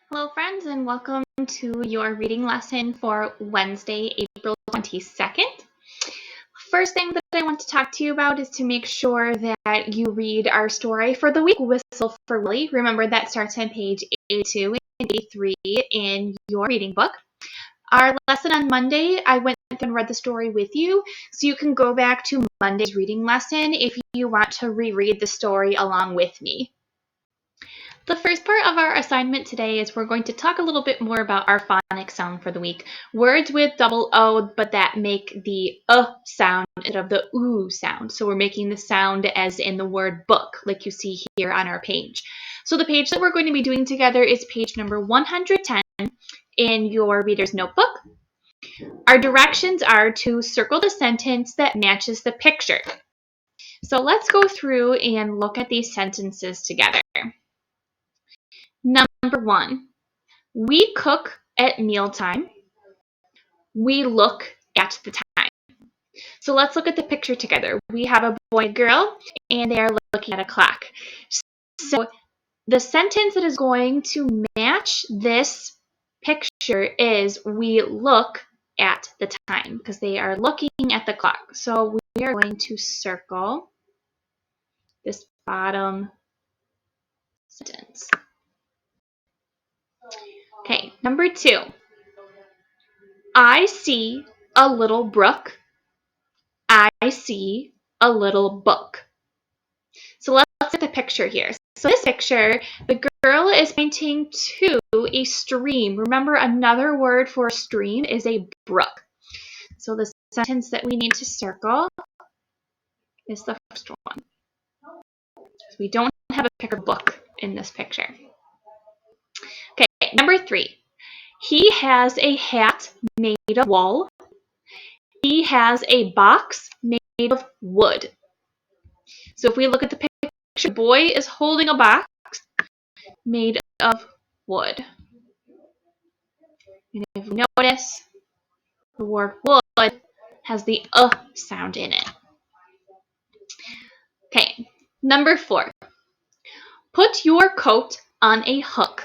Hello friends and welcome to your reading lesson for Wednesday, April 22nd. First thing that I want to talk to you about is to make sure that you read our story for the week, Whistle for Willie. Remember that starts on page 82 and 83 in your reading book. Our lesson on Monday, I went and read the story with you, so you can go back to Monday's reading lesson if you want to reread the story along with me. The first part of our assignment today is we're going to talk a little bit more about our phonics sound for the week. Words with double O, but that make the sound instead of the oo sound. So we're making the sound as in the word book, like you see here on our page. So the page that we're going to be doing together is page number 110 in your reader's notebook. Our directions are to circle the sentence that matches the picture. So let's go through and look at these sentences together. Number 1, we cook at mealtime. We look at the time. So let's look at the picture together. We have a boy and girl, and they are looking at a clock. So the sentence that is going to match this picture is we look at the time, because they are looking at the clock. So we are going to circle this bottom sentence. Okay, number 2. I see a little brook. I see a little book. So let's look at the picture here. So this picture, the girl is pointing to a stream. Remember, another word for stream is a brook. So the sentence that we need to circle is the first one. So we don't have a picture book in this picture. Okay, number 3. He has a hat made of wool. He has a box made of wood. So if we look at the picture, the boy is holding a box made of wood. And if you notice, the word wood has the sound in it. Okay, number 4. Put your coat on a hook.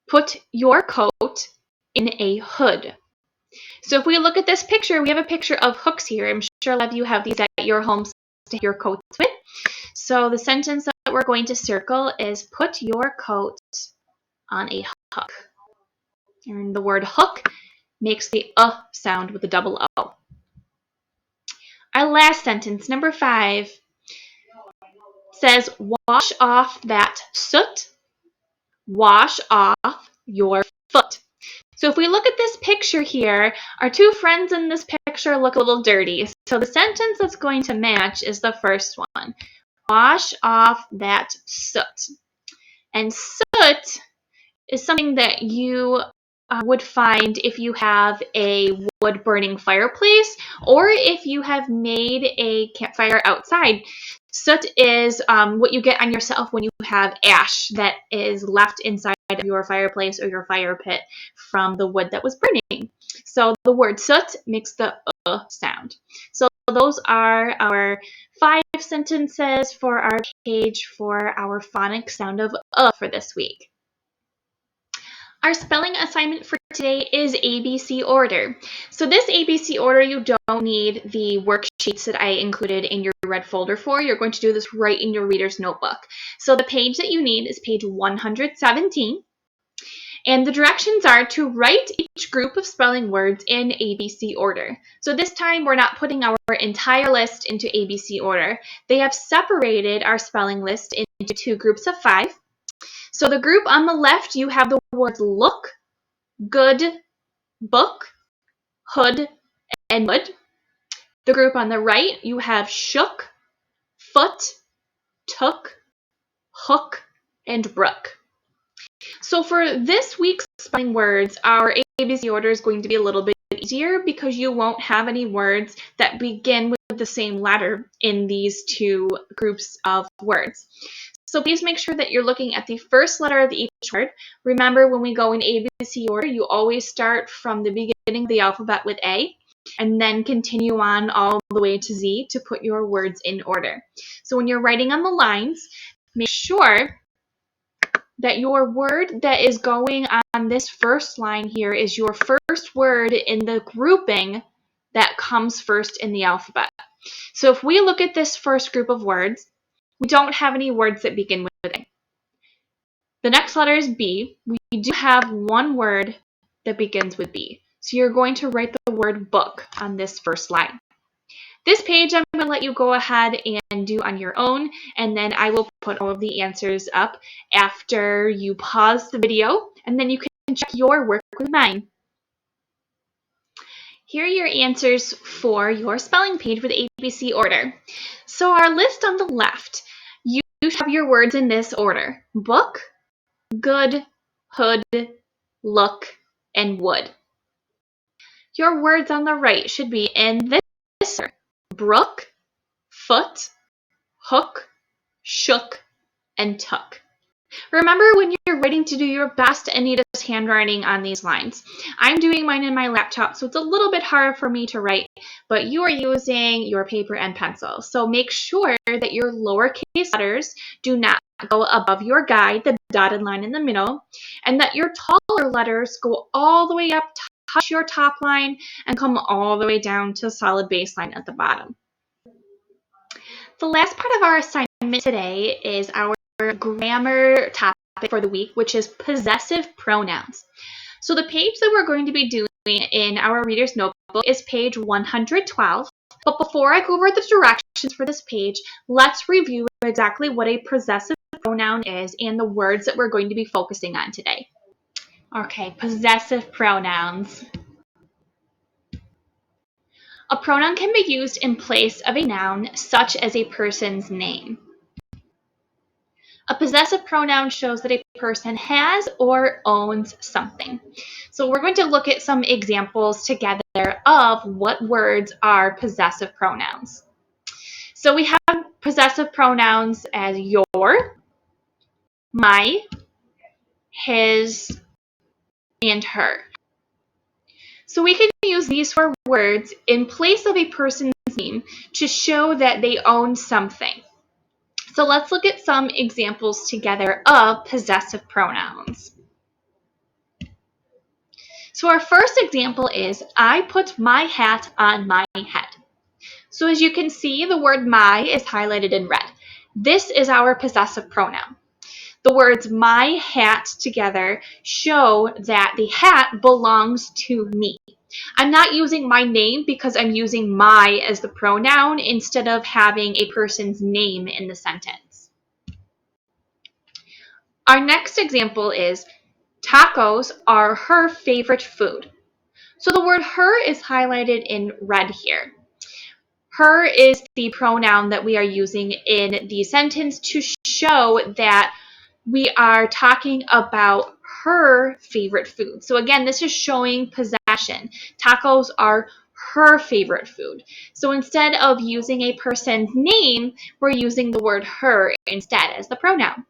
Put your coat in a hood. So if we look at this picture, we have a picture of hooks here. I'm sure a lot of you have these at your homes to hang your coats with. So the sentence that we're going to circle is put your coat on a hook. And the word hook makes the sound with a double O. Our last sentence, number 5, says wash off that soot. Wash off your foot. So if we look at this picture here, our two friends in this picture look a little dirty. So the sentence that's going to match is the first one. Wash off that soot. And soot is something that you would find if you have a wood-burning fireplace or if you have made a campfire outside. Soot is what you get on yourself when you have ash that is left inside of your fireplace or your fire pit from the wood that was burning. So the word soot makes the sound. So those are our 5 sentences for our page for our phonics sound of for this week. Our spelling assignment for today is ABC order. So this ABC order, you don't need the worksheets that I included in your red folder for. You're going to do this right in your reader's notebook. So the page that you need is page 117. And the directions are to write each group of spelling words in ABC order. So this time we're not putting our entire list into ABC order. They have separated our spelling list into 2 groups of 5. So the group on the left, you have the words look, good, book, hood, and wood. The group on the right, you have shook, foot, took, hook, and brook. So for this week's spelling words, our ABC order is going to be a little bit easier because you won't have any words that begin with the same letter in these 2 groups of words. So please make sure that you're looking at the first letter of each word. Remember, when we go in ABC order, you always start from the beginning of the alphabet with A, and then continue on all the way to Z to put your words in order. So when you're writing on the lines, make sure that your word that is going on this first line here is your first word in the grouping that comes first in the alphabet. So if we look at this first group of words, we don't have any words that begin with A. The next letter is B. We do have one word that begins with B. So you're going to write the word book on this first line. This page I'm going to let you go ahead and do on your own, and then I will put all of the answers up after you pause the video, and then you can check your work with mine. Here are your answers for your spelling page with ABC order. So our list on the left, you have your words in this order: book, good, hood, look, and wood. Your words on the right should be in this order: brook, foot, hook, shook, and took. Remember when you're writing to do your best Anita's handwriting on these lines. I'm doing mine in my laptop, so it's a little bit hard for me to write, but you are using your paper and pencil. So make sure that your lowercase letters do not go above your guide, the dotted line in the middle, and that your taller letters go all the way up, touch your top line, and come all the way down to solid baseline at the bottom. The last part of our assignment today is our grammar topic for the week, which is possessive pronouns. So the page that we're going to be doing in our reader's notebook is page 112. But before I go over the directions for this page, let's review exactly what a possessive pronoun is and the words that we're going to be focusing on today. Okay, possessive pronouns. A pronoun can be used in place of a noun, such as a person's name. A possessive pronoun shows that a person has or owns something. So we're going to look at some examples together of what words are possessive pronouns. So we have possessive pronouns as your, my, his, and her. So we can use these four words in place of a person's name to show that they own something. So let's look at some examples together of possessive pronouns. So our first example is, I put my hat on my head. So as you can see, the word my is highlighted in red. This is our possessive pronoun. The words my hat together show that the hat belongs to me. I'm not using my name because I'm using my as the pronoun instead of having a person's name in the sentence. Our next example is, tacos are her favorite food. So the word her is highlighted in red here. Her is the pronoun that we are using in the sentence to show that we are talking about her favorite food. So again, this is showing possession. Tacos are her favorite food. So instead of using a person's name, we're using the word her instead as the pronoun.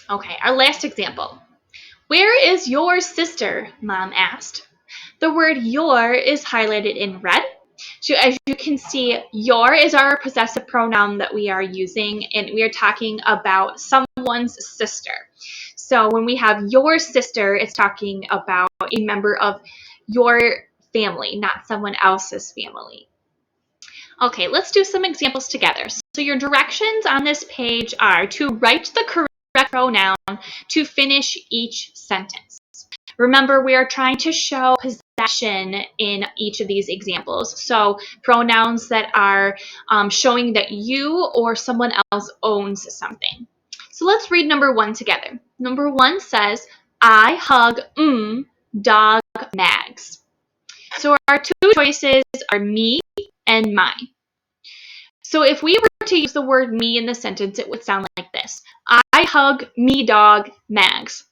Okay, our last example. Where is your sister? Mom asked. The word your is highlighted in red. So as you can see, your is our possessive pronoun that we are using, and we are talking about someone's sister. So when we have your sister, it's talking about a member of your family, not someone else's family. Okay, let's do some examples together. So your directions on this page are to write the correct pronoun to finish each sentence. Remember, we are trying to show possession in each of these examples. So pronouns that are showing that you or someone else owns something. So let's read number one together. Number one says, I hug dog Mags. So our two choices are me and mine. So if we were to use the word me in the sentence, it would sound like this. I hug me dog Mags.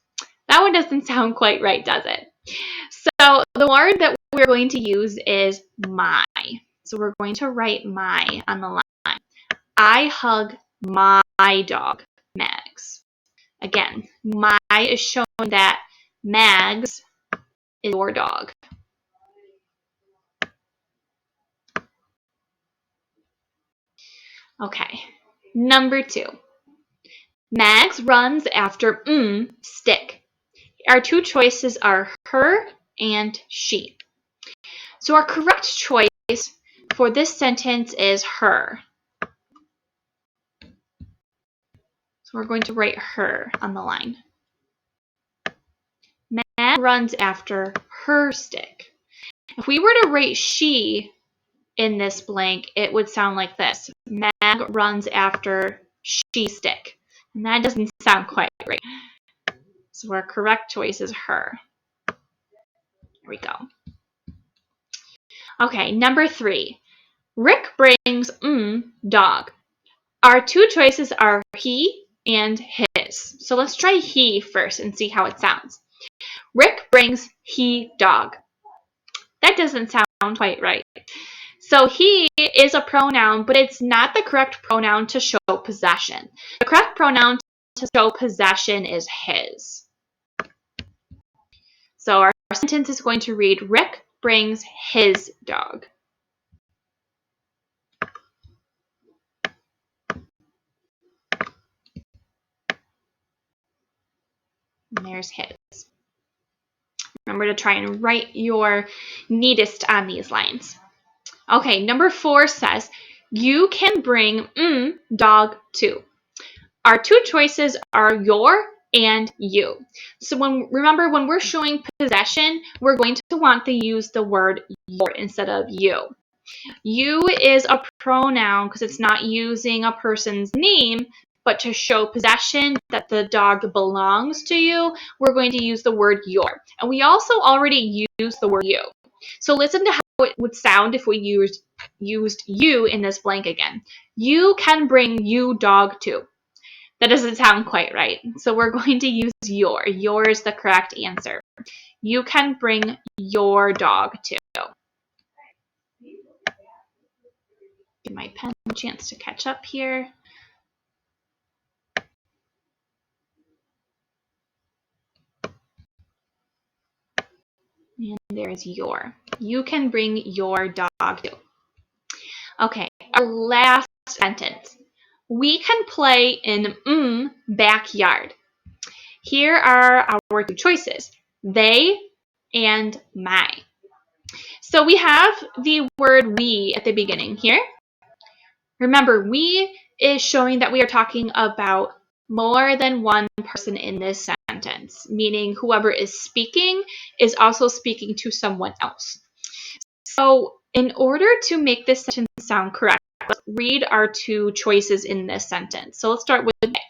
That one doesn't sound quite right, does it? So the word that we're going to use is my. So we're going to write my on the line. I hug my dog, Mags. Again, my is showing that Mags is your dog. Okay. Number 2. Mags runs after stick. Our two choices are her and she. So our correct choice for this sentence is her. So we're going to write her on the line. Mag runs after her stick. If we were to write she in this blank, it would sound like this. Mag runs after she stick. And that doesn't sound quite right. So our correct choice is her. There we go. Okay, number 3. Rick brings dog. Our two choices are he and his. So let's try he first and see how it sounds. Rick brings he dog. That doesn't sound quite right. So he is a pronoun, but it's not the correct pronoun to show possession. The correct pronoun to show possession is his. So our sentence is going to read, Rick brings his dog. And there's his. Remember to try and write your neatest on these lines. Okay, number 4 says, you can bring dog too. Our two choices are your and you. So remember when we're showing possession, we're going to want to use the word your instead of you. You is a pronoun because it's not using a person's name, but to show possession that the dog belongs to you, we're going to use the word your. And we also already use the word you. So listen to how it would sound if we used you in this blank again. You can bring you dog too. That doesn't sound quite right. So we're going to use your. Your is the correct answer. You can bring your dog too. Give my pen a chance to catch up here. And there's your. You can bring your dog too. Okay, our last sentence. We can play in backyard. Here are our two choices, they and my. So we have the word we at the beginning here. Remember, we is showing that we are talking about more than one person in this sentence, meaning whoever is speaking is also speaking to someone else. So in order to make this sentence sound correct, let's read our two choices in this sentence. So let's start with they.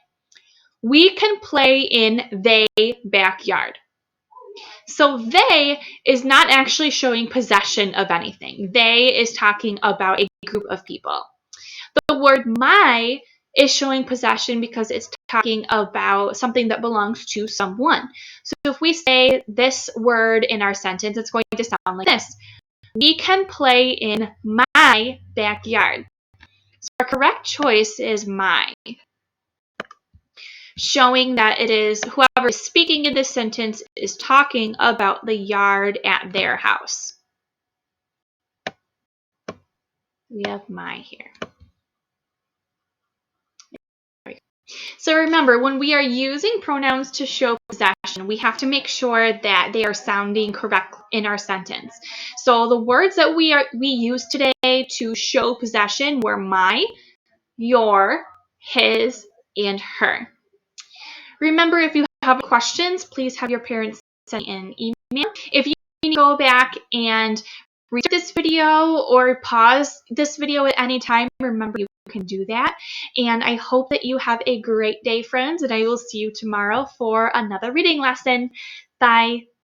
We can play in they backyard. So they is not actually showing possession of anything. They is talking about a group of people. The word my is showing possession because it's talking about something that belongs to someone. So if we say this word in our sentence, it's going to sound like this. We can play in my backyard. So our correct choice is my, showing that it is whoever is speaking in this sentence is talking about the yard at their house. We have my here. So remember, when we are using pronouns to show possession, we have to make sure that they are sounding correct in our sentence. So the words that we use today to show possession were my, your, his, and her. Remember, if you have questions, please have your parents send an email. If you need to go back and read this video or pause this video at any time, remember you can do that. And I hope that you have a great day, friends, and I will see you tomorrow for another reading lesson. Bye.